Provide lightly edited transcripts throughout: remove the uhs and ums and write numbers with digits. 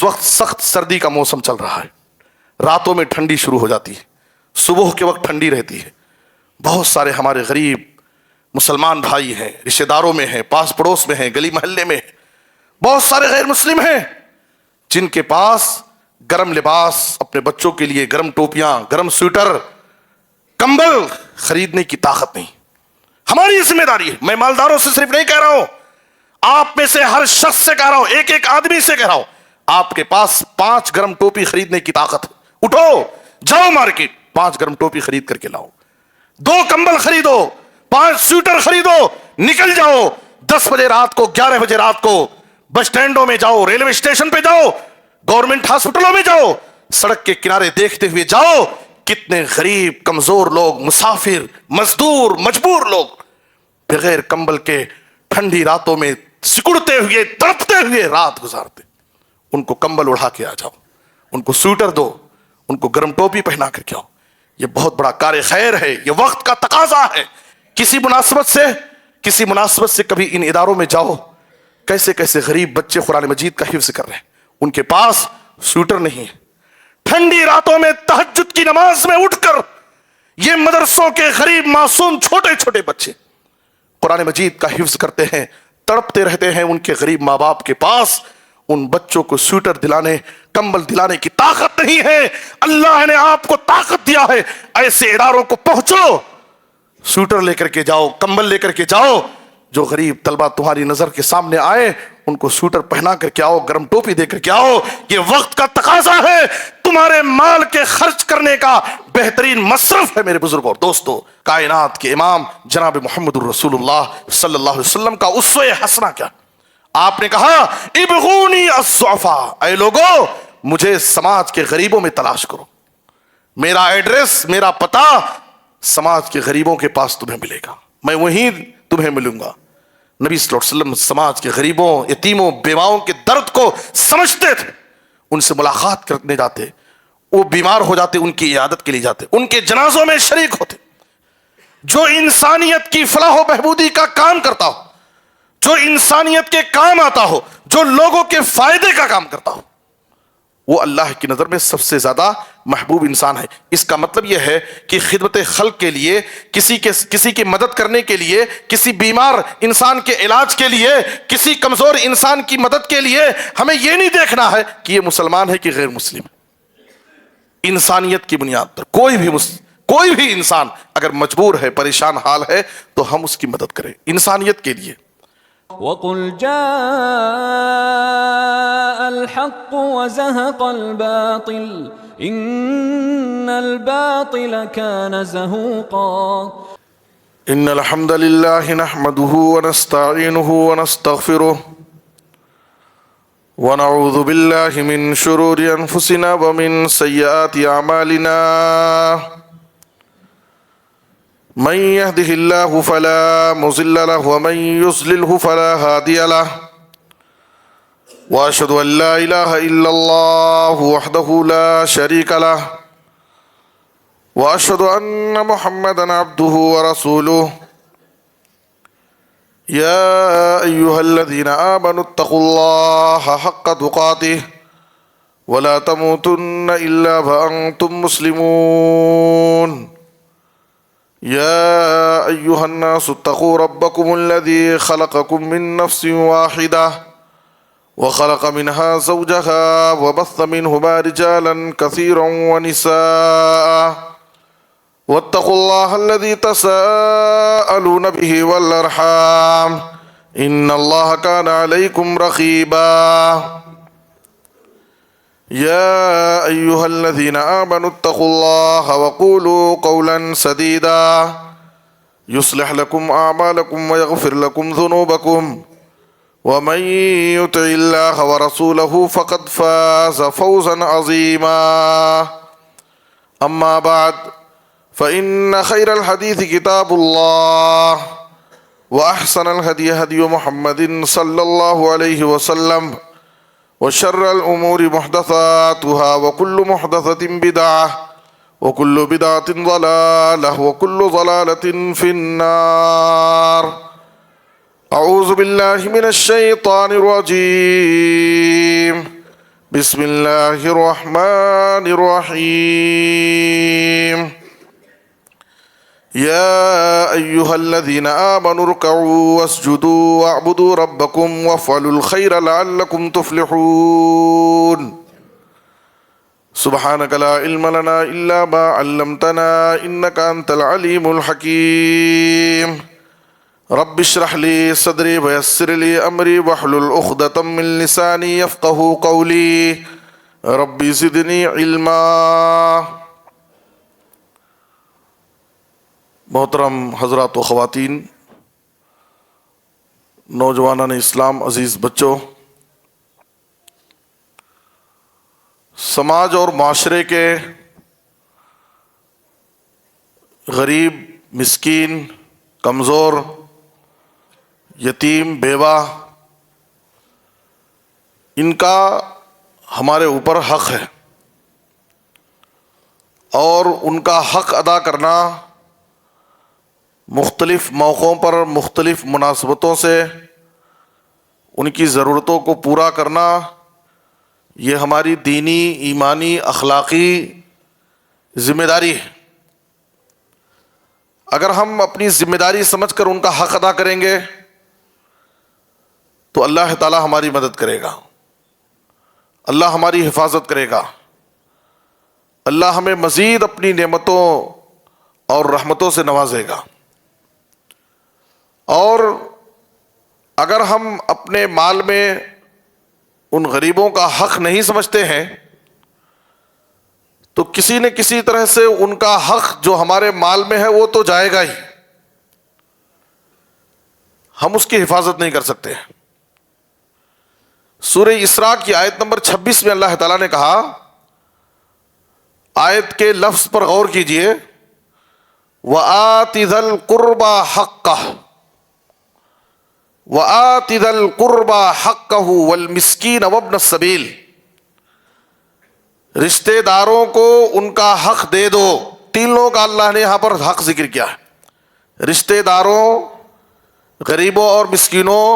اس وقت سخت سردی کا موسم چل رہا ہے، راتوں میں ٹھنڈی شروع ہو جاتی ہے، صبح کے وقت ٹھنڈی رہتی ہے۔ بہت سارے ہمارے غریب مسلمان بھائی ہیں، رشتہ داروں میں ہیں، پاس پڑوس میں ہیں، گلی محلے میں ہیں، بہت سارے غیر مسلم ہیں جن کے پاس گرم لباس، اپنے بچوں کے لیے گرم ٹوپیاں، گرم سویٹر، کمبل خریدنے کی طاقت نہیں۔ ہماری یہ ذمہ داری ہے، میں مالداروں سے صرف نہیں کہہ رہا ہوں، آپ میں سے ہر شخص سے کہہ رہا ہوں، ایک ایک آدمی سے کہہ رہا ہوں، آپ کے پاس 5 گرم ٹوپی خریدنے کی طاقت ہے، اٹھو جاؤ مارکیٹ، 5 گرم ٹوپی خرید کر کے لاؤ، 2 کمبل خریدو، 5 سویٹر خریدو، نکل جاؤ 10 بجے رات کو، 11 بجے رات کو، بس اسٹینڈوں میں جاؤ، ریلوے اسٹیشن پہ جاؤ، گورنمنٹ ہاسپٹلوں میں جاؤ، سڑک کے کنارے دیکھتے ہوئے جاؤ، کتنے غریب کمزور لوگ، مسافر، مزدور، مجبور لوگ بغیر کمبل کے ٹھنڈی راتوں میں سکڑتے ہوئے، تڑپتے ہوئے رات گزارتے۔ ان کو کمبل اڑا کے آ جاؤ، ان کو سویٹر دو، ان کو گرم ٹوپی پہنا کر کے آؤ۔ یہ بہت بڑا کار خیر ہے، یہ وقت کا تقاضا ہے۔ کسی مناسبت سے کبھی ان اداروں میں جاؤ، کیسے کیسے غریب بچے قرآن مجید کا حفظ کر رہے ہیں، ان کے پاس سویٹر نہیں ہے، ٹھنڈی راتوں میں تہجد کی نماز میں اٹھ کر یہ مدرسوں کے غریب معصوم چھوٹے چھوٹے بچے قرآن مجید کا حفظ کرتے ہیں، تڑپتے رہتے ہیں، ان کے غریب ماں باپ کے پاس ان بچوں کو سویٹر دلانے، کمبل دلانے کی طاقت نہیں ہے۔ اللہ نے آپ کو طاقت دیا ہے، ایسے اداروں کو پہنچو، سویٹر لے کر کے جاؤ، کمبل لے کر کے جاؤ، جو غریب طلبہ تمہاری نظر کے سامنے آئے ان کو سویٹر پہنا کر کے آؤ، گرم ٹوپی دے کر کے آؤ۔ یہ وقت کا تقاضا ہے، تمہارے مال کے خرچ کرنے کا بہترین مصرف ہے۔ میرے بزرگوں اور دوستوں، کائنات کے امام جناب محمد الرسول اللہ صلی اللہ علیہ وسلم کا اسوہ حسنہ کیا؟ آپ نے کہا ابغونی الضعفاء، اے لوگو مجھے سماج کے غریبوں میں تلاش کرو، میرا ایڈریس، میرا پتہ سماج کے غریبوں کے پاس تمہیں ملے گا، میں وہیں تمہیں ملوں گا۔ نبی صلی اللہ علیہ وسلم سماج کے غریبوں، یتیموں، بیواؤں کے درد کو سمجھتے تھے، ان سے ملاقات کرنے جاتے، وہ بیمار ہو جاتے ان کی عیادت کے لیے جاتے، ان کے جنازوں میں شریک ہوتے۔ جو انسانیت کی فلاح و بہبودی کا کام کرتا ہو، جو انسانیت کے کام آتا ہو، جو لوگوں کے فائدے کا کام کرتا ہو، وہ اللہ کی نظر میں سب سے زیادہ محبوب انسان ہے۔ اس کا مطلب یہ ہے کہ خدمت خلق کے لیے، کسی کی مدد کرنے کے لیے، کسی بیمار انسان کے علاج کے لیے، کسی کمزور انسان کی مدد کے لیے ہمیں یہ نہیں دیکھنا ہے کہ یہ مسلمان ہے کہ غیر مسلم ہے۔ انسانیت کی بنیاد پر کوئی بھی انسان اگر مجبور ہے، پریشان حال ہے، تو ہم اس کی مدد کریں انسانیت کے لیے۔ وَقُلْ جَاءَ الْحَقُّ وَزَهَقَ الْبَاطِلُ إِنَّ الْبَاطِلَ كَانَ زَهُوقًا۔ إن الحمد لله نحمده ونستعينه ونستغفره ونعوذ بالله من شرور أنفسنا ومن سيئات أعمالنا، من يهده الله فلا مضل له ومن يضلله فلا هادي له، وأشهد أن لا إله إلا الله وحده لا شريك له، وأشهد أن محمدا عبده ورسوله، يا أيها الذين آمنوا اتقوا الله حق تقاته ولا تموتن إلا وأنتم مسلمون، يا أيها الناس اتقوا ربكم الذي خلقكم من نفس واحدة وخلق منها زوجها وبث منهما رجالا كثيرا ونساء، واتقوا الله الذي تساءلون به والأرحام إن الله كان عليكم رقيبا، يا أيها الذين آمنوا اتقوا الله وقولوا قولا سديدا يصلح لكم أعمالكم ويغفر لكم ذنوبكم، ومن يطع الله ورسوله فقد فاز فوزا عظيما، أما بعد فإن خير الحديث كتاب الله، وأحسن الهدي هدي محمد صلى الله عليه وسلم، وشر الأمور محدثاتها وكل محدثة بدعة وكل بدعة ضلالة وكل ضلالة في النار۔ أعوذ بالله من الشيطان الرجيم، بسم اللہ الرحمن الرحیم یا ایہا الذین آمنوا ارکعوا واسجدوا واعبدوا ربکم وافعلوا الخیر لعلکم تفلحون سبحانک لا علم لنا الا ما علمتنا انک انت العلیم الحکیم رب اشرح لی صدری ویسر لی امری واحلل عقدۃ من لسانی یفقہوا قولی رب زدنی علما۔ محترم حضرات و خواتین، نوجوانان اسلام، عزیز بچوں، سماج اور معاشرے کے غریب، مسکین، کمزور، یتیم، بیوہ، ان کا ہمارے اوپر حق ہے، اور ان کا حق ادا کرنا مختلف موقعوں پر مختلف مناسبتوں سے ان کی ضرورتوں کو پورا کرنا، یہ ہماری دینی، ایمانی، اخلاقی ذمہ داری ہے۔ اگر ہم اپنی ذمہ داری سمجھ کر ان کا حق ادا کریں گے تو اللہ تعالی ہماری مدد کرے گا، اللہ ہماری حفاظت کرے گا، اللہ ہمیں مزید اپنی نعمتوں اور رحمتوں سے نوازے گا۔ اور اگر ہم اپنے مال میں ان غریبوں کا حق نہیں سمجھتے ہیں تو کسی نہ کسی طرح سے ان کا حق جو ہمارے مال میں ہے وہ تو جائے گا ہی، ہم اس کی حفاظت نہیں کر سکتے۔ سورہ اسراء کی آیت نمبر 26 میں اللہ تعالیٰ نے کہا، آیت کے لفظ پر غور کیجئے، وَآتِ ذَا الْقُرْبَى حَقَّهُ وَآتِ ذَا الْقُرْبَى حَقَّهُ وَالْمِسْكِينَ وَابْنَ السَّبِيلِ، رشتہ داروں کو ان کا حق دے دو۔ تینوں کا اللہ نے یہاں پر حق ذکر کیا ہے، رشتہ داروں، غریبوں اور مسکینوں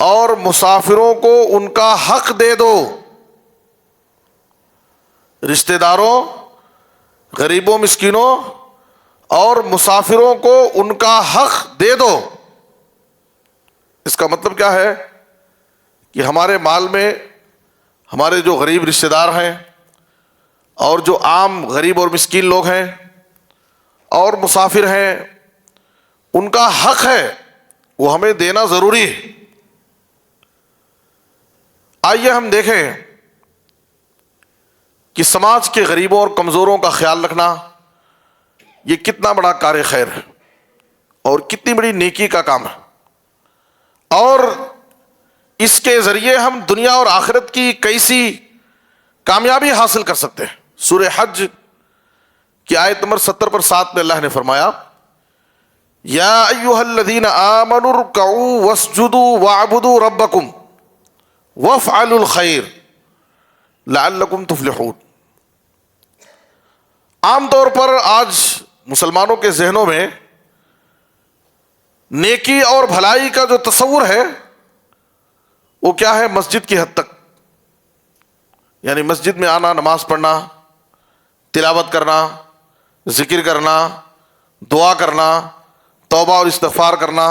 اور مسافروں کو ان کا حق دے دو۔ رشتہ داروں، غریبوں، مسکینوں اور مسافروں کو ان کا حق دے دو۔ اس کا مطلب کیا ہے کہ ہمارے مال میں ہمارے جو غریب رشتہ دار ہیں اور جو عام غریب اور مسکین لوگ ہیں اور مسافر ہیں، ان کا حق ہے، وہ ہمیں دینا ضروری ہے۔ آئیے ہم دیکھیں کہ سماج کے غریبوں اور کمزوروں کا خیال رکھنا یہ کتنا بڑا کار خیر ہے اور کتنی بڑی نیکی کا کام ہے، اور اس کے ذریعے ہم دنیا اور آخرت کی کیسی کامیابی حاصل کر سکتے ہیں۔ سورہ حج کی آیت نمبر 70 پر 7 میں اللہ نے فرمایا، یا ایھا الذین آمنوا ارکعوا واسجدوا واعبدوا ربکم وافعلوا الخیر لعلکم تفلحون۔ عام طور پر آج مسلمانوں کے ذہنوں میں نیکی اور بھلائی کا جو تصور ہے وہ کیا ہے؟ مسجد کی حد تک، یعنی مسجد میں آنا، نماز پڑھنا، تلاوت کرنا، ذکر کرنا، دعا کرنا، توبہ اور استغفار کرنا،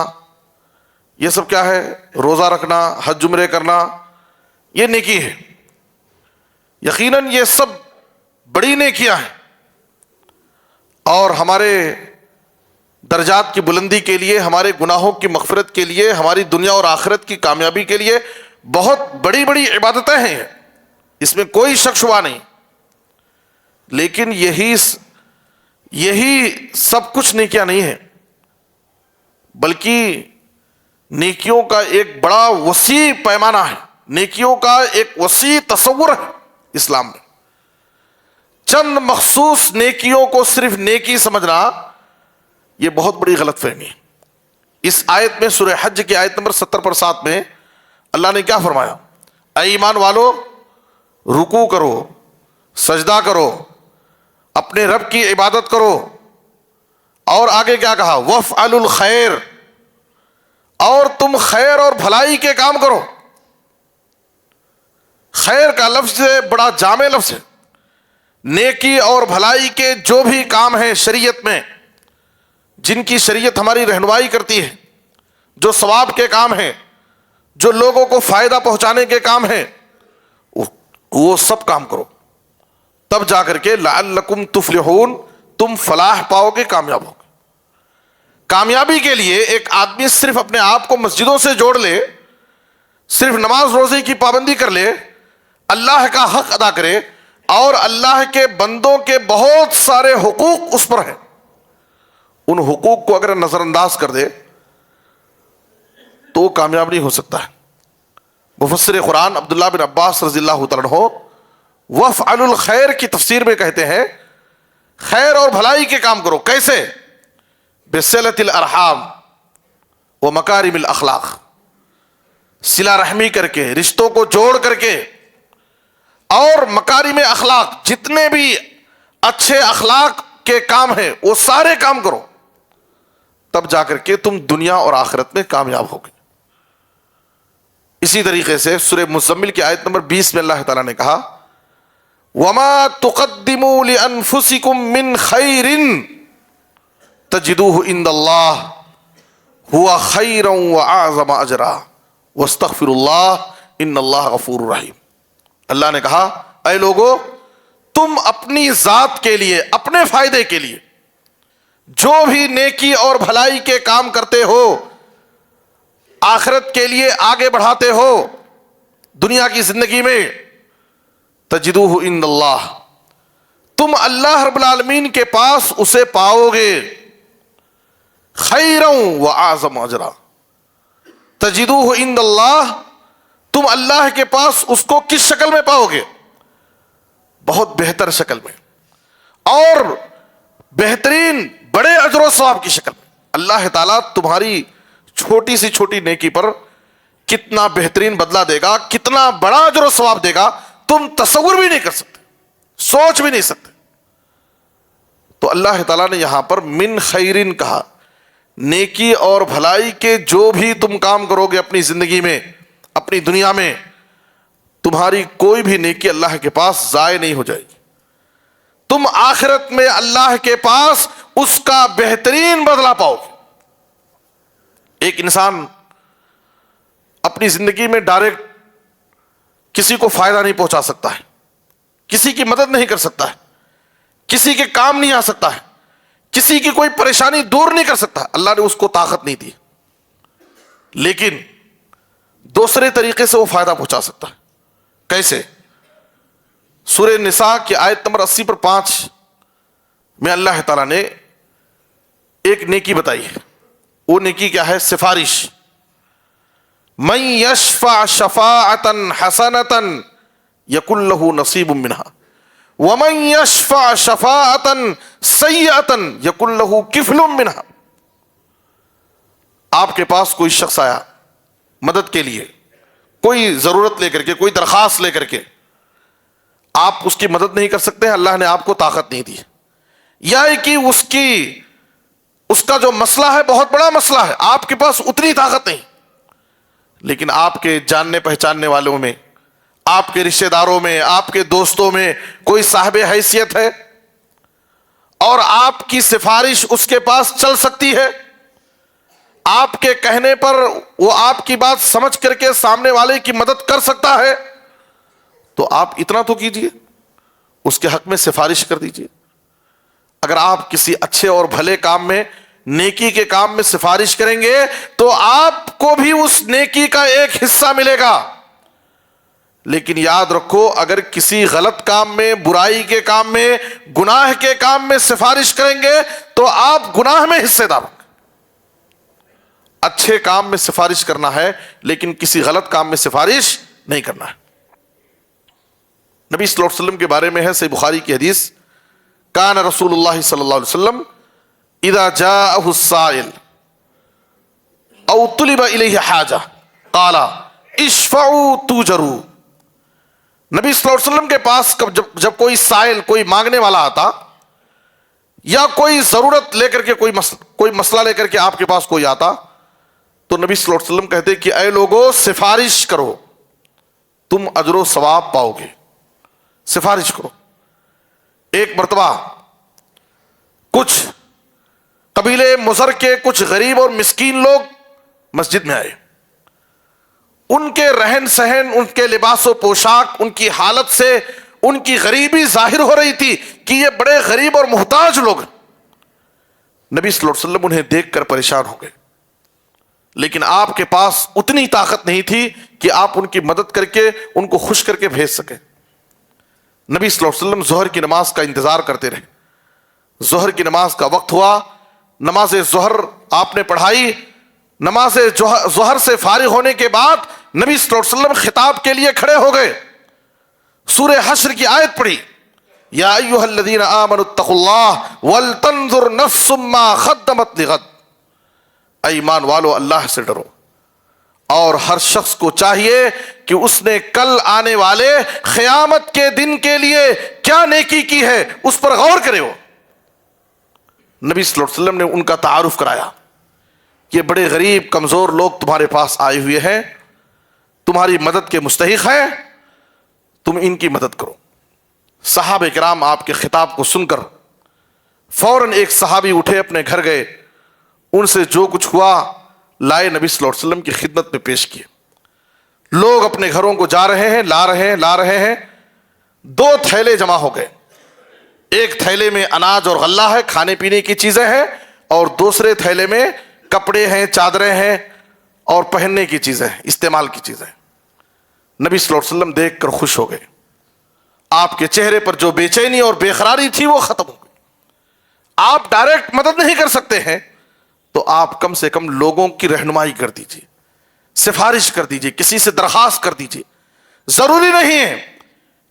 یہ سب کیا ہے؟ روزہ رکھنا، حج عمرے کرنا، یہ نیکی ہے۔ یقیناً یہ سب بڑی نیکیاں ہیں اور ہمارے درجات کی بلندی کے لیے، ہمارے گناہوں کی مغفرت کے لیے، ہماری دنیا اور آخرت کی کامیابی کے لیے بہت بڑی بڑی عبادتیں ہیں، اس میں کوئی شک شبہ نہیں۔ لیکن یہی سب کچھ نیکیاں نہیں ہیں، بلکہ نیکیوں کا ایک بڑا وسیع پیمانہ ہے، نیکیوں کا ایک وسیع تصور ہے اسلام میں۔ چند مخصوص نیکیوں کو صرف نیکی سمجھنا یہ بہت بڑی غلط فہمی ہے۔ اس آیت میں، سورہ حج کی آیت نمبر 70 پر 7 میں اللہ نے کیا فرمایا؟ اے ایمان والو، رکوع کرو، سجدہ کرو، اپنے رب کی عبادت کرو، اور آگے کیا کہا؟ وَافْعَلُوا الْخَيْرَ، اور تم خیر اور بھلائی کے کام کرو۔ خیر کا لفظ بڑا جامع لفظ ہے. نیکی اور بھلائی کے جو بھی کام ہیں شریعت میں، جن کی شریعت ہماری رہنمائی کرتی ہے، جو ثواب کے کام ہیں، جو لوگوں کو فائدہ پہنچانے کے کام ہیں، وہ سب کام کرو، تب جا کر کے لعلکم تفلحون، تم فلاح پاؤ گے، کامیاب ہوگے. کامیابی کے لیے ایک آدمی صرف اپنے آپ کو مسجدوں سے جوڑ لے، صرف نماز روزے کی پابندی کر لے، اللہ کا حق ادا کرے، اور اللہ کے بندوں کے بہت سارے حقوق اس پر ہیں، ان حقوق کو اگر نظر انداز کر دے تو کامیاب نہیں ہو سکتا ہے. مفسر قرآن عبداللہ بن عباس رضی اللہ تعالیٰ عنہ وَافْعَلُوا الْخَيْرَ کی تفسیر میں کہتے ہیں خیر اور بھلائی کے کام کرو. کیسے؟ بِصِلَةِ الْأَرْحَامِ وَمَكَارِمِ الْأَخْلَاقِ، صلہ رحمی کر کے، رشتوں کو جوڑ کر کے، اور مکارم اخلاق، جتنے بھی اچھے اخلاق کے کام ہیں وہ سارے کام کرو، تب جا کر کے تم دنیا اور آخرت میں کامیاب ہوگے. اسی طریقے سے سورہ مزمل کی آیت نمبر 20 میں اللہ تعالیٰ نے کہا وَمَا تُقَدِّمُوا لِأَنفُسِكُم مِّن خَيْرٍ تَجِدُوهُ عِندَ اللَّهِ هُوَ خَيْرًا وَأَعْظَمَ أَجْرًا وَاسْتَغْفِرُوا اللَّهَ إِنَّ اللَّهَ غَفُورٌ رَحِيمٌ. اللہ نے کہا اے لوگو، تم اپنی ذات کے لیے، اپنے فائدے کے لیے جو بھی نیکی اور بھلائی کے کام کرتے ہو، آخرت کے لیے آگے بڑھاتے ہو دنیا کی زندگی میں، تجدوہ عند اللہ، تم اللہ رب العالمین کے پاس اسے پاؤ گے، خیرا واعظم اجرا. تجدوہ عند اللہ، تم اللہ کے پاس اس کو کس شکل میں پاؤ گے؟ بہت بہتر شکل میں، اور بہترین بڑے اجر و ثواب کی شکل میں. اللہ تعالیٰ تمہاری چھوٹی سی چھوٹی نیکی پر کتنا بہترین بدلہ دے گا، کتنا بڑا اجر و ثواب دے گا، تم تصور بھی نہیں کر سکتے، سوچ بھی نہیں سکتے. تو اللہ تعالیٰ نے یہاں پر من خیرن کہا. نیکی اور بھلائی کے جو بھی تم کام کرو گے اپنی زندگی میں، اپنی دنیا میں، تمہاری کوئی بھی نیکی اللہ کے پاس ضائع نہیں ہو جائے گی. تم آخرت میں اللہ کے پاس اس کا بہترین بدلہ پاؤ گے. ایک انسان اپنی زندگی میں ڈائریکٹ کسی کو فائدہ نہیں پہنچا سکتا ہے، کسی کی مدد نہیں کر سکتا ہے، کسی کے کام نہیں آ سکتا ہے، کسی کی کوئی پریشانی دور نہیں کر سکتا. اللہ نے اس کو طاقت نہیں دی، لیکن دوسرے طریقے سے وہ فائدہ پہنچا سکتا ہے. کیسے؟ سورہ نساء کی آیت نمبر 80 پر 5 میں اللہ تعالیٰ نے ایک نیکی بتائی ہے. وہ نیکی کیا ہے؟ سفارش. من یشفع شفاعۃ حسنۃ یکن لہ نصیب منہا ومن یشفع شفاعۃ سیئۃ یکن لہ کفل منہا. آپ کے پاس کوئی شخص آیا مدد کے لیے، کوئی ضرورت لے کر کے، کوئی درخواست لے کر کے، آپ اس کی مدد نہیں کر سکتے ہیں، اللہ نے آپ کو طاقت نہیں دی، یا کہ اس کا جو مسئلہ ہے بہت بڑا مسئلہ ہے، آپ کے پاس اتنی طاقت نہیں، لیکن آپ کے جاننے پہچاننے والوں میں، آپ کے رشتہ داروں میں، آپ کے دوستوں میں کوئی صاحب حیثیت ہے اور آپ کی سفارش اس کے پاس چل سکتی ہے، آپ کے کہنے پر وہ آپ کی بات سمجھ کر کے سامنے والے کی مدد کر سکتا ہے، تو آپ اتنا تو کیجئے، اس کے حق میں سفارش کر دیجئے. اگر آپ کسی اچھے اور بھلے کام میں، نیکی کے کام میں سفارش کریں گے تو آپ کو بھی اس نیکی کا ایک حصہ ملے گا. لیکن یاد رکھو، اگر کسی غلط کام میں، برائی کے کام میں، گناہ کے کام میں سفارش کریں گے تو آپ گناہ میں حصے دار ہوں گے. اچھے کام میں سفارش کرنا ہے لیکن کسی غلط کام میں سفارش نہیں کرنا ہے. نبی صلی اللہ علیہ وسلم کے بارے میں ہے صحیح بخاری کی حدیث، کان رسول اللہ صلی اللہ علیہ وسلم اذا جاءه السائل او طلب الیہ حاجہ قال اشفعوا تؤجروا. نبی صلی اللہ علیہ وسلم کے پاس جب کوئی سائل، کوئی مانگنے والا آتا، یا کوئی ضرورت لے کر کے، کوئی مسئلہ لے کر کے آپ کے پاس کوئی آتا، تو نبی صلی اللہ علیہ وسلم کہتے کہ اے لوگو سفارش کرو، تم اجر و ثواب پاؤ گے. سفارش کرو. ایک مرتبہ کچھ قبیلے مضر کے کچھ غریب اور مسکین لوگ مسجد میں آئے. ان کے رہن سہن، ان کے لباس و پوشاک، ان کی حالت سے ان کی غریبی ظاہر ہو رہی تھی کہ یہ بڑے غریب اور محتاج لوگ. نبی صلی اللہ علیہ وسلم انہیں دیکھ کر پریشان ہو گئے، لیکن آپ کے پاس اتنی طاقت نہیں تھی کہ آپ ان کی مدد کر کے ان کو خوش کر کے بھیج سکیں. نبی صلی اللہ علیہ وسلم ظہر کی نماز کا انتظار کرتے رہے. ظہر کی نماز کا وقت ہوا، نماز ظہر آپ نے پڑھائی. نماز ظہر سے فارغ ہونے کے بعد نبی صلی اللہ علیہ وسلم خطاب کے لیے کھڑے ہو گئے. سورہ حشر کی آیت پڑھی، یا ایھا الذین آمنوا اتقوا اللہ ولتنظر نفس ما قدمت لغد. اے ایمان والو، اللہ سے ڈرو، اور ہر شخص کو چاہیے کہ اس نے کل آنے والے قیامت کے دن کے لیے کیا نیکی کی ہے اس پر غور کرے. ہو نبی صلی اللہ علیہ وسلم نے ان کا تعارف کرایا. یہ بڑے غریب کمزور لوگ تمہارے پاس آئے ہوئے ہیں، تمہاری مدد کے مستحق ہیں، تم ان کی مدد کرو. صحابہ کرام آپ کے خطاب کو سن کر فوراً ایک صحابی اٹھے، اپنے گھر گئے، ان سے جو کچھ ہوا لائے نبی صلی اللہ علیہ وسلم کی خدمت میں پیش کیے. لوگ اپنے گھروں کو جا رہے ہیں، لا رہے ہیں. 2 تھیلے جمع ہو گئے. ایک تھیلے میں اناج اور غلہ ہے، کھانے پینے کی چیزیں ہیں، اور دوسرے تھیلے میں کپڑے ہیں، چادریں ہیں اور پہننے کی چیزیں ہیں، استعمال کی چیزیں. نبی صلی اللہ علیہ وسلم دیکھ کر خوش ہو گئے. آپ کے چہرے پر جو بے چینی اور بے قراری تھی وہ ختم ہو گئی. آپ ڈائریکٹ مدد نہیں کر سکتے ہیں تو آپ کم سے کم لوگوں کی رہنمائی کر دیجیے، سفارش کر دیجیے، کسی سے درخواست کر دیجیے. ضروری نہیں ہے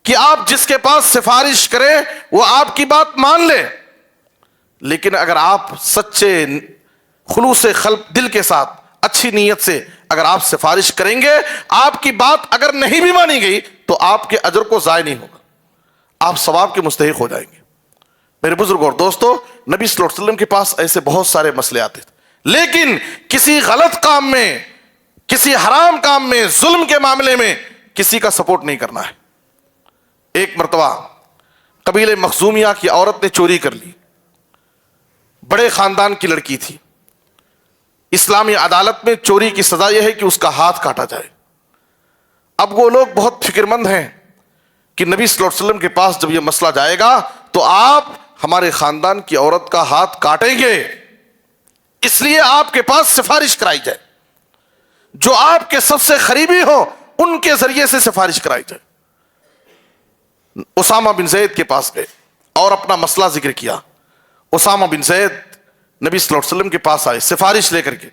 کہ آپ جس کے پاس سفارش کریں وہ آپ کی بات مان لے، لیکن اگر آپ سچے خلوص قلب دل کے ساتھ اچھی نیت سے اگر آپ سفارش کریں گے، آپ کی بات اگر نہیں بھی مانی گئی تو آپ کے اجر کو ضائع نہیں ہوگا، آپ ثواب کے مستحق ہو جائیں گے. میرے بزرگ اور دوستو، نبی صلی اللہ علیہ وسلم کے پاس ایسے بہت سارے مسئلے آتے تھے، لیکن کسی غلط کام میں، کسی حرام کام میں، ظلم کے معاملے میں کسی کا سپورٹ نہیں کرنا ہے. ایک مرتبہ قبیلے مخزومیہ کی عورت نے چوری کر لی. بڑے خاندان کی لڑکی تھی. اسلامی عدالت میں چوری کی سزا یہ ہے کہ اس کا ہاتھ کاٹا جائے. اب وہ لوگ بہت فکر مند ہیں کہ نبی صلی اللہ علیہ وسلم کے پاس جب یہ مسئلہ جائے گا تو آپ ہمارے خاندان کی عورت کا ہاتھ کاٹیں گے، اس لیے آپ کے پاس سفارش کرائی جائے. جو آپ کے سب سے قریبی ہو ان کے ذریعے سے سفارش کرائی جائے. اسامہ بن زید کے پاس گئے اور اپنا مسئلہ ذکر کیا. اسامہ بن زید نبی صلی اللہ علیہ وسلم کے پاس آئے سفارش لے کر کے،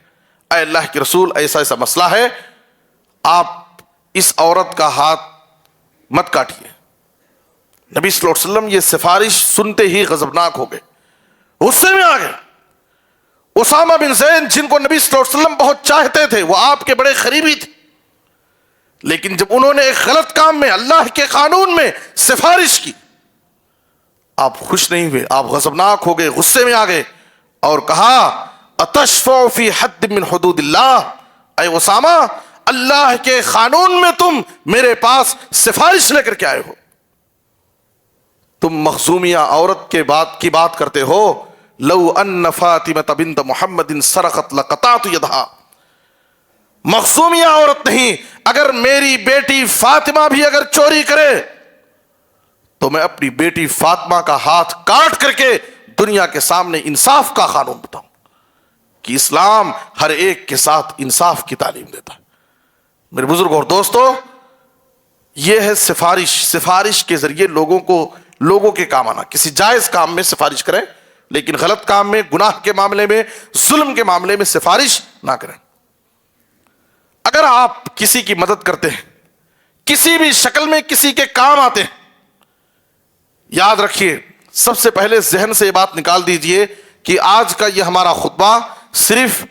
اے اللہ کے رسول، ایسا ایسا مسئلہ ہے، آپ اس عورت کا ہاتھ مت کاٹیے. نبی صلی اللہ علیہ وسلم یہ سفارش سنتے ہی غضبناک ہو گئے، غصے میں آ گئے. اسامہ بن زید جن کو نبی صلی اللہ علیہ وسلم بہت چاہتے تھے، وہ آپ کے بڑے قریبی تھے، لیکن جب انہوں نے ایک غلط کام میں اللہ کے قانون میں سفارش کی، آپ خوش نہیں ہوئے، آپ غضبناک ہو گئے، غصے میں آ گئے اور کہا اتشفع فی حد من حدود اللہ، اے اسامہ، اللہ کے قانون میں تم میرے پاس سفارش لے کر کے آئے ہو. تم مخزومیہ عورت کے کی بات کرتے ہو، لو ان فاطمہ بنت محمد سرقت لقطعت یدہا. مخزومیہ عورت نہیں، اگر میری بیٹی فاطمہ بھی اگر چوری کرے تو میں اپنی بیٹی فاطمہ کا ہاتھ کاٹ کر کے دنیا کے سامنے انصاف کا قانون بتاؤں کہ اسلام ہر ایک کے ساتھ انصاف کی تعلیم دیتا ہے. میرے بزرگ اور دوستو، یہ ہے سفارش. سفارش کے ذریعے لوگوں کے کام آنا. کسی جائز کام میں سفارش کریں، لیکن غلط کام میں، گناہ کے معاملے میں، ظلم کے معاملے میں سفارش نہ کریں. اگر آپ کسی کی مدد کرتے ہیں، کسی بھی شکل میں کسی کے کام آتے ہیں، یاد رکھیے، سب سے پہلے ذہن سے یہ بات نکال دیجئے کہ آج کا یہ ہمارا خطبہ صرف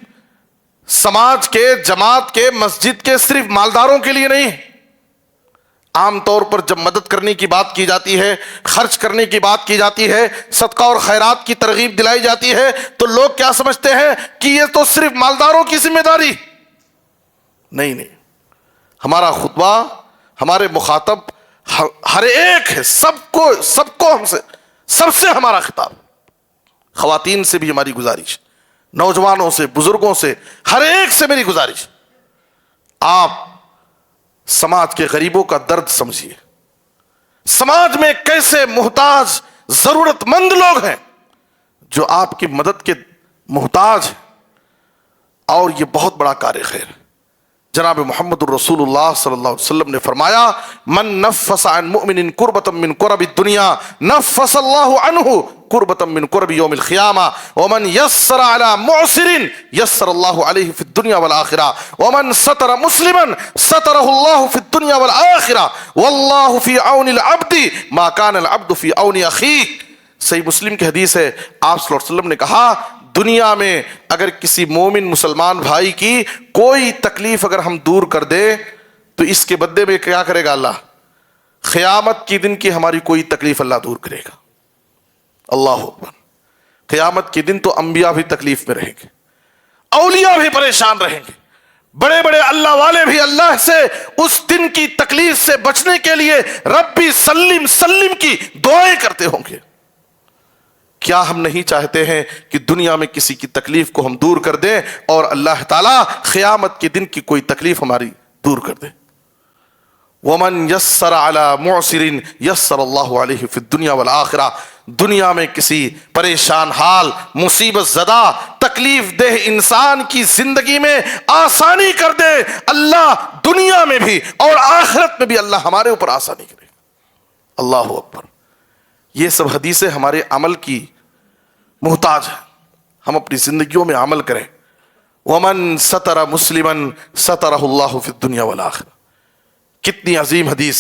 سماج کے، جماعت کے، مسجد کے، صرف مالداروں کے لیے نہیں. عام طور پر جب مدد کرنے کی بات کی جاتی ہے، خرچ کرنے کی بات کی جاتی ہے، صدقہ اور خیرات کی ترغیب دلائی جاتی ہے، تو لوگ کیا سمجھتے ہیں کہ یہ تو صرف مالداروں کی ذمہ داری. نہیں، ہمارا خطبہ ہمارے مخاطب ہر ایک ہے، سب کو ہم سے، سب سے ہمارا خطاب، خواتین سے بھی ہماری گزارش، نوجوانوں سے، بزرگوں سے، ہر ایک سے میری گزارش، آپ سماج کے غریبوں کا درد سمجھیے، سماج میں کیسے محتاج ضرورت مند لوگ ہیں جو آپ کی مدد کے محتاج ہیں، اور یہ بہت بڑا کار خیر ہے۔ جناب محمد الرسول اللہ صلی اللہ علیہ وسلم نے فرمایا، من نفس عن مؤمن کربۃ من کرب الدنیا نفس اللہ عنہ کربۃ من کرب یوم القیامہ ومن یسر علی معسر یسر اللہ علیہ فی الدنیا والآخرہ ومن ستر مسلما سترہ اللہ فی الدنیا والآخرہ واللہ فی عون العبد ما کان العبد فی عون اخیہ۔ صحیح مسلم کی حدیث ہے، آپ صلی اللہ علیہ وسلم نے کہا، دنیا میں اگر کسی مومن مسلمان بھائی کی کوئی تکلیف اگر ہم دور کر دیں تو اس کے بدلے میں کیا کرے گا اللہ؟ قیامت کی دن کی ہماری کوئی تکلیف اللہ دور کرے گا۔ اللہ اکبر۔ قیامت کے دن تو انبیاء بھی تکلیف میں رہیں گے، اولیاء بھی پریشان رہیں گے، بڑے بڑے اللہ والے بھی اللہ سے اس دن کی تکلیف سے بچنے کے لیے ربی سلم سلم کی دعائیں کرتے ہوں گے۔ کیا ہم نہیں چاہتے ہیں کہ دنیا میں کسی کی تکلیف کو ہم دور کر دیں اور اللہ تعالیٰ قیامت کے دن کی کوئی تکلیف ہماری دور کر دے؟ وَمَنْ يَسَّرَ عَلَى مُعْسِرٍ يَسَّرَ اللَّهُ عَلَيْهِ فِي الدُّنْيَا وَالْآخِرَةِ، دنیا میں کسی پریشان حال، مصیبت زدہ، تکلیف دہ انسان کی زندگی میں آسانی کر دے، اللہ دنیا میں بھی اور آخرت میں بھی اللہ ہمارے اوپر آسانی کرے۔ اللہ اکبر۔ یہ سب حدیثیں ہمارے عمل کی محتاج ہے، ہم اپنی زندگیوں میں عمل کریں۔ ومن ستر مسلمن سترہ اللہ فی الدنیا والآخرہ، کتنی عظیم حدیث۔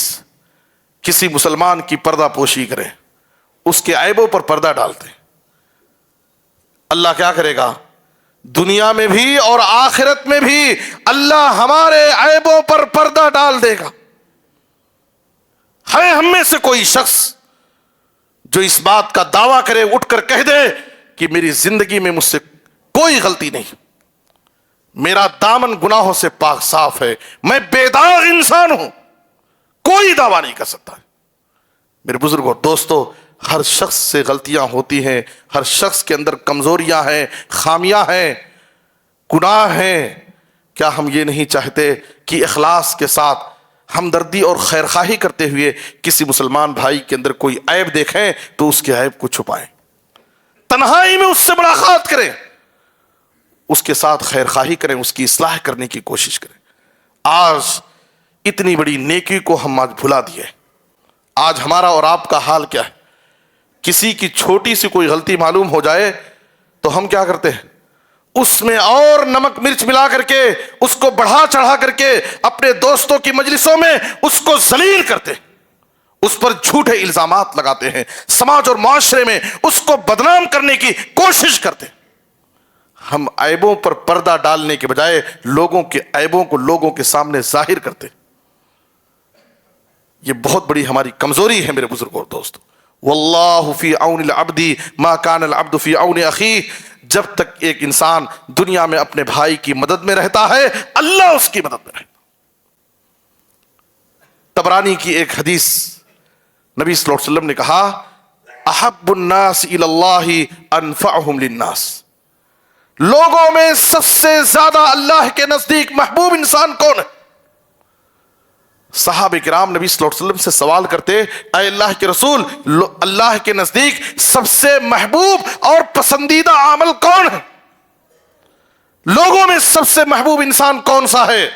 کسی مسلمان کی پردہ پوشی کریں، اس کے عیبوں پر پردہ ڈالتے، اللہ کیا کرے گا؟ دنیا میں بھی اور آخرت میں بھی اللہ ہمارے عیبوں پر پردہ ڈال دے گا۔ ہے ہم میں سے کوئی شخص جو اس بات کا دعویٰ کرے، اٹھ کر کہہ دے کہ میری زندگی میں مجھ سے کوئی غلطی نہیں، میرا دامن گناہوں سے پاک صاف ہے، میں بے داغ انسان ہوں، کوئی دعویٰ نہیں کر سکتا۔ میرے بزرگوں، دوستو، ہر شخص سے غلطیاں ہوتی ہیں، ہر شخص کے اندر کمزوریاں ہیں، خامیاں ہیں، گناہ ہیں۔ کیا ہم یہ نہیں چاہتے کہ اخلاص کے ساتھ ہمدردی اور خیرخواہی کرتے ہوئے کسی مسلمان بھائی کے اندر کوئی عیب دیکھیں تو اس کے عیب کو چھپائیں، تنہائی میں اس سے ملاقات کریں، اس کے ساتھ خیرخواہی کریں، اس کی اصلاح کرنے کی کوشش کریں۔ آج اتنی بڑی نیکی کو ہم آج بھلا دیے۔ آج ہمارا اور آپ کا حال کیا ہے؟ کسی کی چھوٹی سی کوئی غلطی معلوم ہو جائے تو ہم کیا کرتے ہیں؟ اس میں اور نمک مرچ ملا کر کے، اس کو بڑھا چڑھا کر کے اپنے دوستوں کی مجلسوں میں اس کو ذلیل کرتے، اس پر جھوٹے الزامات لگاتے ہیں، سماج اور معاشرے میں اس کو بدنام کرنے کی کوشش کرتے۔ ہم عیبوں پر پردہ ڈالنے کے بجائے لوگوں کے عیبوں کو لوگوں کے سامنے ظاہر کرتے۔ یہ بہت بڑی ہماری کمزوری ہے میرے بزرگوں اور دوستوں۔ واللہ فی عون العبد ما کان العبد فی عون اخیہ، جب تک ایک انسان دنیا میں اپنے بھائی کی مدد میں رہتا ہے، اللہ اس کی مدد میں رہتا۔ طبرانی کی ایک حدیث، نبی صلی اللہ علیہ وسلم نے کہا، احب الناس الی اللہ انفعہم للناس، لوگوں میں سب سے زیادہ اللہ کے نزدیک محبوب انسان کون ہے؟ صحابہ کرام نبی صلی اللہ علیہ وسلم سے سوال کرتے، اے اللہ کے رسول، اللہ کے نزدیک سب سے محبوب اور پسندیدہ عمل کون ہے؟ لوگوں میں سب سے محبوب انسان کون سا ہے؟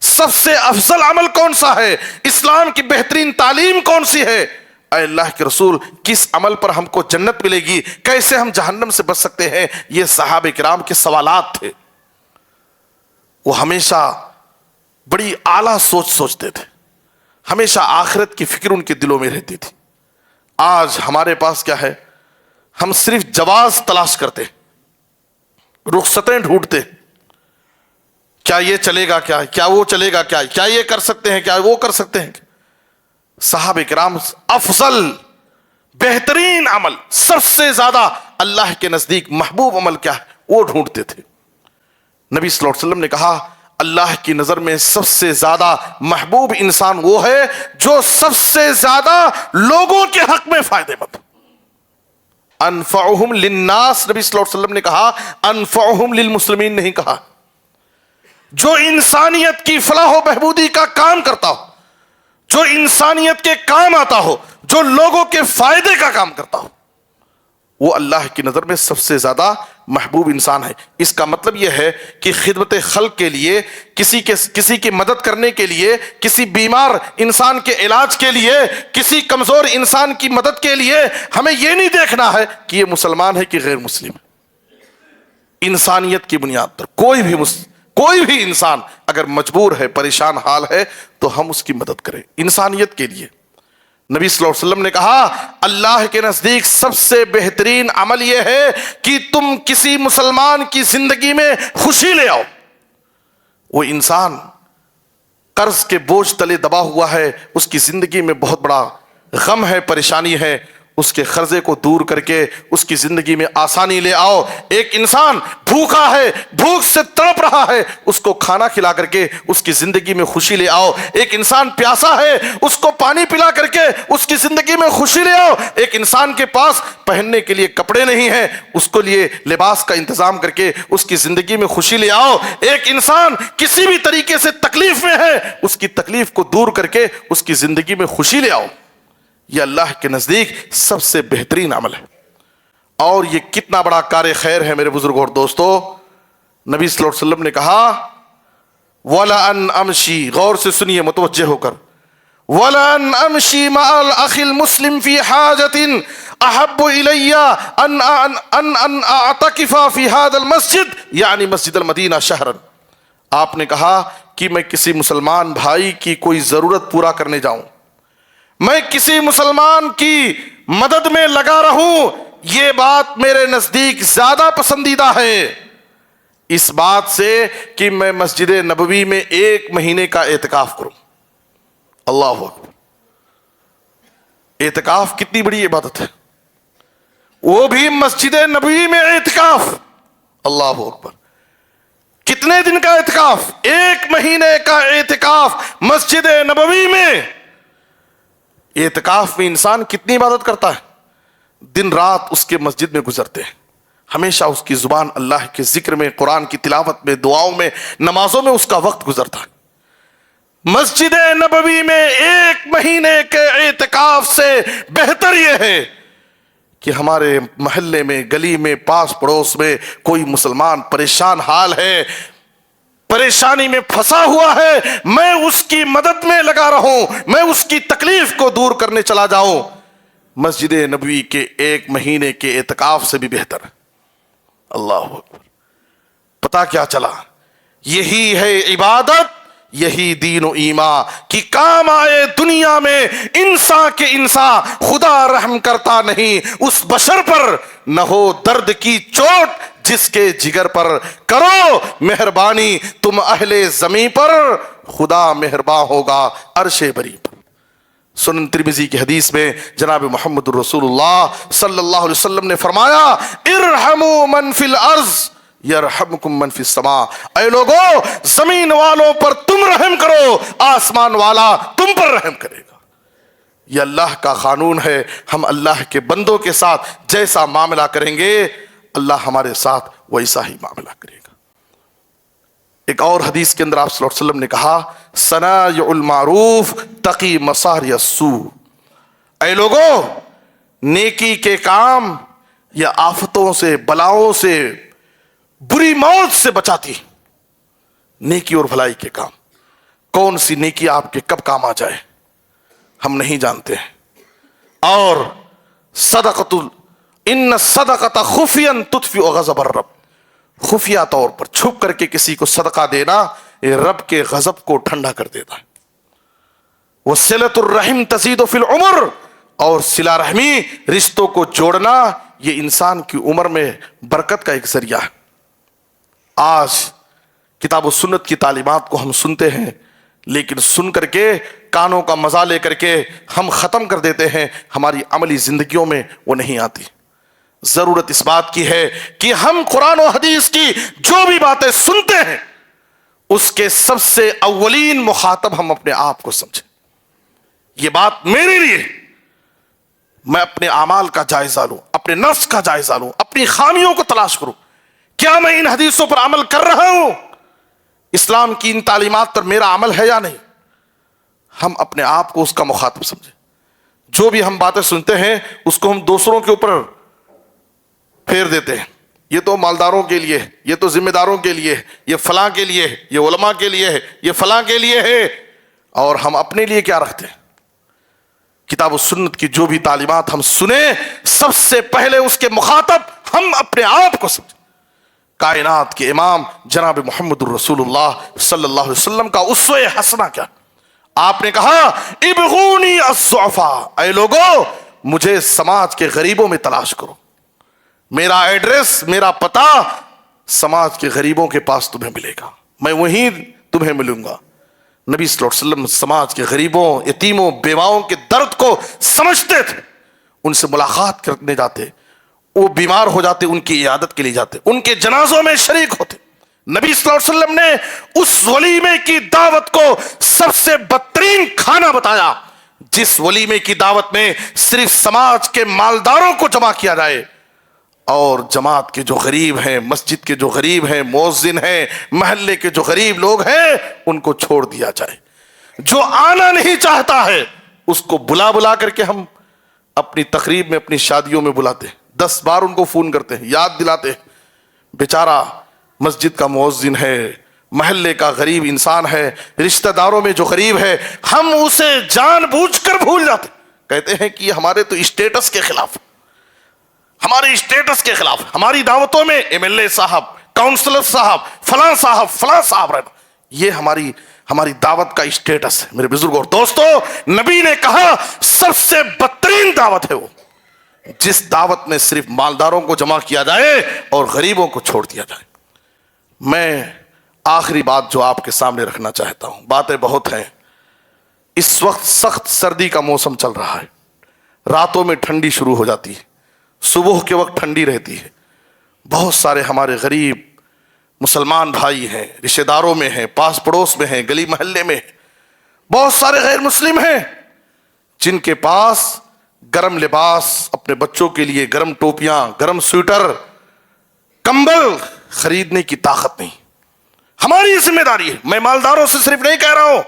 سب سے افضل عمل کون سا ہے؟ اسلام کی بہترین تعلیم کون سی ہے؟ اے اللہ کے رسول، کس عمل پر ہم کو جنت ملے گی؟ کیسے ہم جہنم سے بچ سکتے ہیں؟ یہ صحابہ کرام کے سوالات تھے۔ وہ ہمیشہ بڑی اعلیٰ سوچ سوچتے تھے، ہمیشہ آخرت کی فکر ان کے دلوں میں رہتی تھی۔ آج ہمارے پاس کیا ہے؟ ہم صرف جواز تلاش کرتے، رخصتیں ڈھونڈتے، کیا یہ چلے گا، کیا وہ چلے گا، کیا یہ کر سکتے ہیں، کیا وہ کر سکتے ہیں۔ صحابہ کرام افضل بہترین عمل، سب سے زیادہ اللہ کے نزدیک محبوب عمل کیا ہے وہ ڈھونڈتے تھے۔ نبی صلی اللہ علیہ وسلم نے کہا، اللہ کی نظر میں سب سے زیادہ محبوب انسان وہ ہے جو سب سے زیادہ لوگوں کے حق میں فائدے مند. انفعہم للناس نبی صلی اللہ علیہ وسلم نے کہا، انفعہم للمسلمین نہیں کہا. جو انسانیت کی فلاح و بہبودی کا کام کرتا ہو، جو انسانیت کے کام آتا ہو، جو لوگوں کے فائدے کا کام کرتا ہو، وہ اللہ کی نظر میں سب سے زیادہ محبوب انسان ہے. اس کا مطلب یہ ہے کہ خدمت خلق کے لیے، کسی کی مدد کرنے کے لیے، کسی بیمار انسان کے علاج کے لیے، کسی کمزور انسان کی مدد کے لیے ہمیں یہ نہیں دیکھنا ہے کہ یہ مسلمان ہے کہ غیر مسلم ہے. انسانیت کی بنیاد پر کوئی بھی انسان اگر مجبور ہے، پریشان حال ہے، تو ہم اس کی مدد کریں انسانیت کے لیے. نبی صلی اللہ علیہ وسلم نے کہا اللہ کے نزدیک سب سے بہترین عمل یہ ہے کہ تم کسی مسلمان کی زندگی میں خوشی لے آؤ. وہ انسان قرض کے بوجھ تلے دبا ہوا ہے، اس کی زندگی میں بہت بڑا غم ہے، پریشانی ہے، اس کے قرضے کو دور کر کے اس کی زندگی میں آسانی لے آؤ. ایک انسان بھوکا ہے، بھوک سے تڑپ رہا ہے، اس کو کھانا کھلا کر کے اس کی زندگی میں خوشی لے آؤ. ایک انسان پیاسا ہے، اس کو پانی پلا کر کے اس کی زندگی میں خوشی لے آؤ. ایک انسان کے پاس پہننے کے لیے کپڑے نہیں ہیں، اس کو لیے لباس کا انتظام کر کے اس کی زندگی میں خوشی لے آؤ. ایک انسان کسی بھی طریقے سے تکلیف میں ہے، اس کی تکلیف کو دور کر کے اس کی زندگی میں خوشی لے آؤ. یہ اللہ کے نزدیک سب سے بہترین عمل ہے. اور یہ کتنا بڑا کار خیر ہے میرے بزرگوں اور دوستو. نبی صلی اللہ علیہ وسلم نے کہا وَلَأَنْ أَمْشِي، غور سے سنیے متوجہ ہو کر، وَلَأَنْ أَمْشِي مَعَ الْأَخِ الْمُسْلِمِ فِي حَاجَةٍ أَحَبُّ إِلَيَّ أَنْ أَعْتَكِفَ فِي هَذَا الْمَسْجِدِ یعنی مسجد المدینہ شہرًا. آپ نے کہا کہ میں کسی مسلمان بھائی کی کوئی ضرورت پورا کرنے جاؤں، میں کسی مسلمان کی مدد میں لگا رہوں، یہ بات میرے نزدیک زیادہ پسندیدہ ہے اس بات سے کہ میں مسجد نبوی میں 1 مہینے کا اعتکاف کروں. اللہ اکبر. اعتکاف کتنی بڑی عبادت ہے، وہ بھی مسجد نبوی میں اعتکاف. اللہ اکبر. کتنے دن کا اعتکاف؟ 1 مہینے کا اعتکاف مسجد نبوی میں. اعتکاف میں انسان کتنی عبادت کرتا ہے، دن رات اس کے مسجد میں گزرتے ہیں، ہمیشہ اس کی زبان اللہ کے ذکر میں، قرآن کی تلاوت میں، دعاؤں میں، نمازوں میں اس کا وقت گزرتا ہے. مسجد نبوی میں 1 مہینے کے اعتکاف سے بہتر یہ ہے کہ ہمارے محلے میں، گلی میں، پاس پڑوس میں کوئی مسلمان پریشان حال ہے، پریشانی میں پھنسا ہوا ہے، میں اس کی مدد میں لگا رہوں، میں اس کی تکلیف کو دور کرنے چلا جاؤں. مسجد نبوی کے 1 مہینے کے اعتکاف سے بھی بہتر ہے. اللہ اکبر. پتا کیا چلا؟ یہی ہے عبادت، یہی دین و ایمان کی کام آئے دنیا میں. انسان کے انسان خدا رحم کرتا نہیں اس بشر پر، نہ ہو درد کی چوٹ جس کے جگر پر، کرو مہربانی تم اہل زمین پر، خدا مہربان ہوگا عرش بری پر. سنن ترمذی کی حدیث میں جناب محمد الرسول اللہ صلی اللہ علیہ وسلم نے فرمایا ارحموا من فی الارض یرحمکم من فی السماء. اے لوگو زمین والوں پر تم رحم کرو، آسمان والا تم پر رحم کرے گا. یہ اللہ کا قانون ہے. ہم اللہ کے بندوں کے ساتھ جیسا معاملہ کریں گے اللہ ہمارے ساتھ ویسا ہی معاملہ کرے گا. ایک اور حدیث کے اندر آپ صلی اللہ علیہ وسلم نے کہا صنائع المعروف تقی مصارع السوء. اے لوگو نیکی کے کام یا آفتوں سے، بلاؤں سے، بری موت سے بچاتی. نیکی اور بھلائی کے کام، کون سی نیکی آپ کے کب کام آ جائے ہم نہیں جانتے ہیں. اور صدقۃ ان الصدقۃ خفیا تطفئ غضب الرب، خفیہ طور پر چھپ کر کے کسی کو صدقہ دینا یہ رب کے غضب کو ٹھنڈا کر دیتا ہے. وصلۃ الرحم تزید فی العمر، اور صلہ رحمی رشتوں کو جوڑنا یہ انسان کی عمر میں برکت کا ایک ذریعہ ہے. آج کتاب و سنت کی تعلیمات کو ہم سنتے ہیں، لیکن سن کر کے کانوں کا مزہ لے کر کے ہم ختم کر دیتے ہیں، ہماری عملی زندگیوں میں وہ نہیں آتی. ضرورت اس بات کی ہے کہ ہم قرآن و حدیث کی جو بھی باتیں سنتے ہیں اس کے سب سے اولین مخاطب ہم اپنے آپ کو سمجھیں. یہ بات میرے لیے، میں اپنے اعمال کا جائزہ لوں، اپنے نفس کا جائزہ لوں، اپنی خامیوں کو تلاش کروں. کیا میں ان حدیثوں پر عمل کر رہا ہوں؟ اسلام کی ان تعلیمات پر میرا عمل ہے یا نہیں؟ ہم اپنے آپ کو اس کا مخاطب سمجھیں. جو بھی ہم باتیں سنتے ہیں اس کو ہم دوسروں کے اوپر پھیر دیتے ہیں. یہ تو مالداروں کے لیے، یہ تو ذمہ داروں کے لیے، یہ فلاں کے لیے، یہ علماء کے لیے ہے، یہ فلاں کے لیے ہے. اور ہم اپنے لیے کیا رکھتے ہیں؟ کتاب و سنت کی جو بھی تعلیمات ہم سنیں، سب سے پہلے اس کے مخاطب ہم اپنے آپ کو سمجھیں. کائنات کے امام جناب محمد الرسول اللہ صلی اللہ علیہ وسلم کا اسوہ حسنہ کیا؟ آپ نے کہا ابغونی الضعفاء، اے لوگو مجھے سماج کے غریبوں میں تلاش کرو. میرا ایڈریس، میرا پتہ سماج کے غریبوں کے پاس تمہیں ملے گا، میں وہیں تمہیں ملوں گا. نبی صلی اللہ علیہ وسلم سماج کے غریبوں، یتیموں، بیواؤں کے درد کو سمجھتے تھے. ان سے ملاقات کرنے جاتے، وہ بیمار ہو جاتے ان کی عیادت کے لیے جاتے، ان کے جنازوں میں شریک ہوتے. نبی صلی اللہ علیہ وسلم نے اس ولیمے کی دعوت کو سب سے بدترین کھانا بتایا جس ولیمے کی دعوت میں صرف سماج کے مالداروں کو جمع کیا جائے اور جماعت کے جو غریب ہیں، مسجد کے جو غریب ہیں، مؤذن ہیں، محلے کے جو غریب لوگ ہیں ان کو چھوڑ دیا جائے. جو آنا نہیں چاہتا ہے اس کو بلا بلا کر کے ہم اپنی تقریب میں، اپنی شادیوں میں بلاتے ہیں، 10 بار ان کو فون کرتے ہیں، یاد دلاتے ہیں. بیچارہ مسجد کا مؤذن ہے، محلے کا غریب انسان ہے، رشتہ داروں میں جو غریب ہے، ہم اسے جان بوجھ کر بھول جاتے. کہتے ہیں کہ یہ ہمارے تو اسٹیٹس کے خلاف، ہمارے اسٹیٹس کے خلاف. ہماری دعوتوں میں ایم ایل اے صاحب، کاؤنسلر صاحب، فلاں صاحب رہنا، یہ ہماری دعوت کا اسٹیٹس ہے. میرے بزرگوں اور دوستو، نبی نے کہا سب سے بدترین دعوت ہے وہ جس دعوت میں صرف مالداروں کو جمع کیا جائے اور غریبوں کو چھوڑ دیا جائے. میں آخری بات جو آپ کے سامنے رکھنا چاہتا ہوں، باتیں بہت ہیں. اس وقت سخت سردی کا موسم چل رہا ہے، راتوں میں ٹھنڈی شروع ہو جاتی ہے، صبح کے وقت ٹھنڈی رہتی ہے. بہت سارے ہمارے غریب مسلمان بھائی ہیں، رشتہ داروں میں ہیں، پاس پڑوس میں ہیں، گلی محلے میں ہیں. بہت سارے غیر مسلم ہیں جن کے پاس گرم لباس، اپنے بچوں کے لیے گرم ٹوپیاں، گرم سویٹر، کمبل خریدنے کی طاقت نہیں. ہماری ذمہ داری ہے. میں مالداروں سے صرف نہیں کہہ رہا ہوں،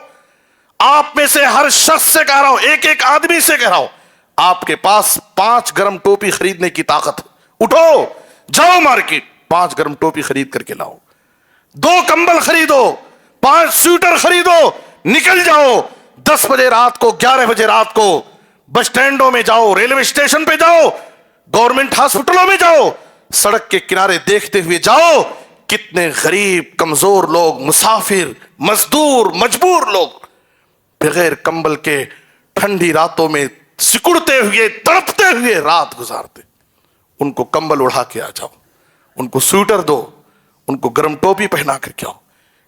آپ میں سے ہر شخص سے کہہ رہا ہوں، ایک آدمی سے کہہ رہا ہوں. آپ کے پاس 5 گرم ٹوپی خریدنے کی طاقت ہے، اٹھو جاؤ مارکیٹ، 5 گرم ٹوپی خرید کر کے لاؤ. 2 کمبل خریدو، 5 سویٹر خریدو، نکل جاؤ. 10 بجے رات کو، 11 بجے رات کو بس اسٹینڈوں میں جاؤ، ریلوے اسٹیشن پہ جاؤ، گورنمنٹ ہاسپٹلوں میں جاؤ، سڑک کے کنارے دیکھتے ہوئے جاؤ کتنے غریب، کمزور لوگ، مسافر، مزدور، مجبور لوگ بغیر کمبل کے ٹھنڈی راتوں میں سکڑتے ہوئے، تڑپتے ہوئے رات گزارتے. ان کو کمبل اڑا کے آ جاؤ، ان کو سویٹر دو، ان کو گرم ٹوپی پہنا کر کے آؤ.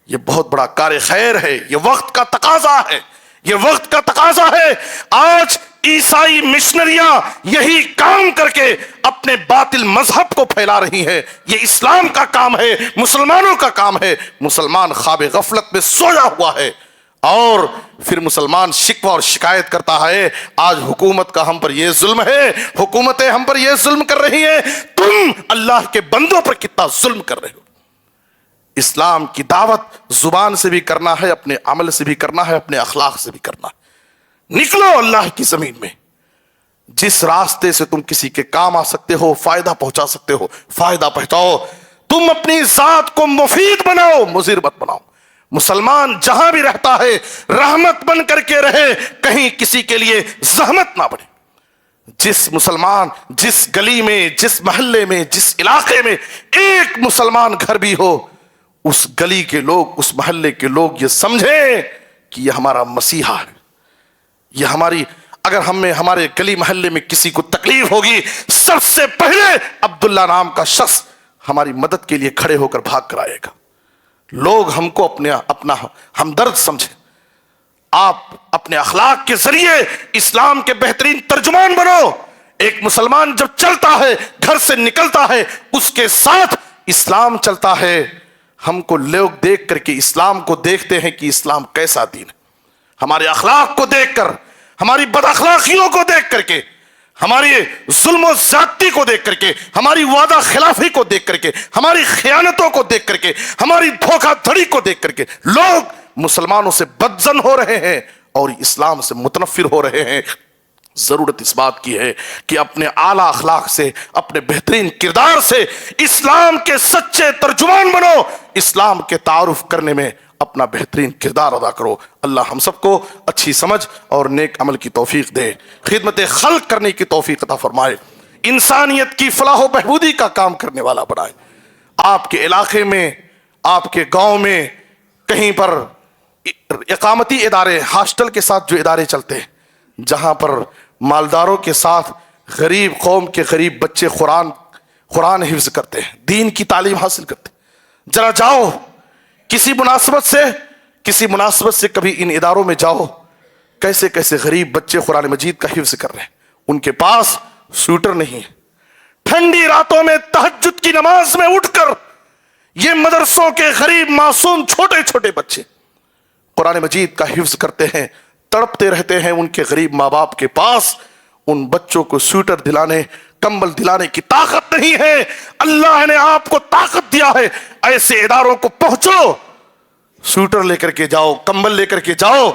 یہ بہت بڑا کار خیر ہے. یہ وقت کا تقاضا ہے، یہ وقت کا تقاضا ہے. آج عیسائی مشنریاں یہی کام کر کے اپنے باطل مذہب کو پھیلا رہی ہیں. یہ اسلام کا کام ہے، مسلمانوں کا کام ہے. مسلمان خواب غفلت میں سویا ہوا ہے اور پھر مسلمان شکوہ اور شکایت کرتا ہے آج حکومت کا ہم پر یہ ظلم ہے، حکومتیں ہم پر یہ ظلم کر رہی ہیں. تم اللہ کے بندوں پر کتنا ظلم کر رہے ہو. اسلام کی دعوت زبان سے بھی کرنا ہے، اپنے عمل سے بھی کرنا ہے، اپنے اخلاق سے بھی کرنا ہے. نکلو اللہ کی زمین میں، جس راستے سے تم کسی کے کام آ سکتے ہو، فائدہ پہنچا سکتے ہو، فائدہ پہنچاؤ. تم اپنی ذات کو مفید بناؤ، مضر مت بناؤ. مسلمان جہاں بھی رہتا ہے رحمت بن کر کے رہے، کہیں کسی کے لیے زحمت نہ بنے. جس مسلمان، جس گلی میں، جس محلے میں، جس علاقے میں ایک مسلمان گھر بھی ہو، اس گلی کے لوگ، اس محلے کے لوگ یہ سمجھیں کہ یہ ہمارا مسیحا ہے. یہ اگر ہمارے گلی محلے میں کسی کو تکلیف ہوگی، سب سے پہلے عبداللہ نام کا شخص ہماری مدد کے لیے کھڑے ہو کر بھاگ کر آئے گا. لوگ ہم کو اپنا ہمدرد سمجھیں. آپ اپنے اخلاق کے ذریعے اسلام کے بہترین ترجمان بنو. ایک مسلمان جب چلتا ہے، گھر سے نکلتا ہے، اس کے ساتھ اسلام چلتا ہے. ہم کو لوگ دیکھ کر کے اسلام کو دیکھتے ہیں کہ اسلام کیسا دین ہے، ہمارے اخلاق کو دیکھ کر، ہماری بد اخلاقیوں کو دیکھ کر کے، ہماری ظلم و زیادتی کو دیکھ کر کے، ہماری وعدہ خلافی کو دیکھ کر کے، ہماری خیانتوں کو دیکھ کر کے، ہماری دھوکہ دھڑی کو دیکھ کر کے لوگ مسلمانوں سے بدظن ہو رہے ہیں اور اسلام سے متنفر ہو رہے ہیں۔ ضرورت اس بات کی ہے کہ اپنے اعلیٰ اخلاق سے، اپنے بہترین کردار سے اسلام کے سچے ترجمان بنو، اسلام کے تعارف کرنے میں اپنا بہترین کردار ادا کرو۔ اللہ ہم سب کو اچھی سمجھ اور نیک عمل کی توفیق دے، خدمت خلق کرنے کی توفیق عطا فرمائے، انسانیت کی فلاح و بہبودی کا کام کرنے والا بنائے۔ آپ کے علاقے میں، آپ کے گاؤں میں کہیں پر اقامتی ادارے، ہاسٹل کے ساتھ جو ادارے چلتے ہیں، جہاں پر مالداروں کے ساتھ غریب قوم کے غریب بچے قرآن حفظ کرتے ہیں، دین کی تعلیم حاصل کرتے ہیں، ذرا جاؤ کسی مناسبت سے کبھی ان اداروں میں جاؤ، کیسے کیسے غریب بچے قرآن مجید کا حفظ کر رہے ہیں، ان کے پاس سویٹر نہیں ہے، ٹھنڈی راتوں میں تہجد کی نماز میں اٹھ کر یہ مدرسوں کے غریب معصوم چھوٹے چھوٹے بچے قرآن مجید کا حفظ کرتے ہیں، تڑپتے رہتے ہیں، ان کے غریب ماں باپ کے پاس ان بچوں کو سویٹر دلانے، کمبل دلانے کی طاقت نہیں ہے۔ اللہ نے آپ کو طاقت دیا ہے، ایسے اداروں کو پہنچو، سویٹر لے کر کے جاؤ، کمبل لے کر کے جاؤ،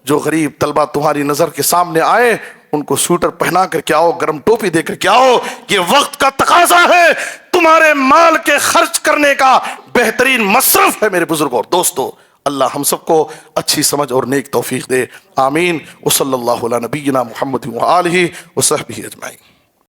جو غریب طلبہ تمہاری نظر کے سامنے آئے ان کو سویٹر پہنا کر کے آؤ، گرم ٹوپی دے کر کے آؤ۔ یہ وقت کا تقاضا ہے، تمہارے مال کے خرچ کرنے کا بہترین مصرف ہے میرے بزرگوں اور دوستو۔ اللہ ہم سب کو اچھی سمجھ اور نیک توفیق دے، آمین۔ وصلی اللہ علی نبینا محمد وآلہ وصحبہ اجمعین۔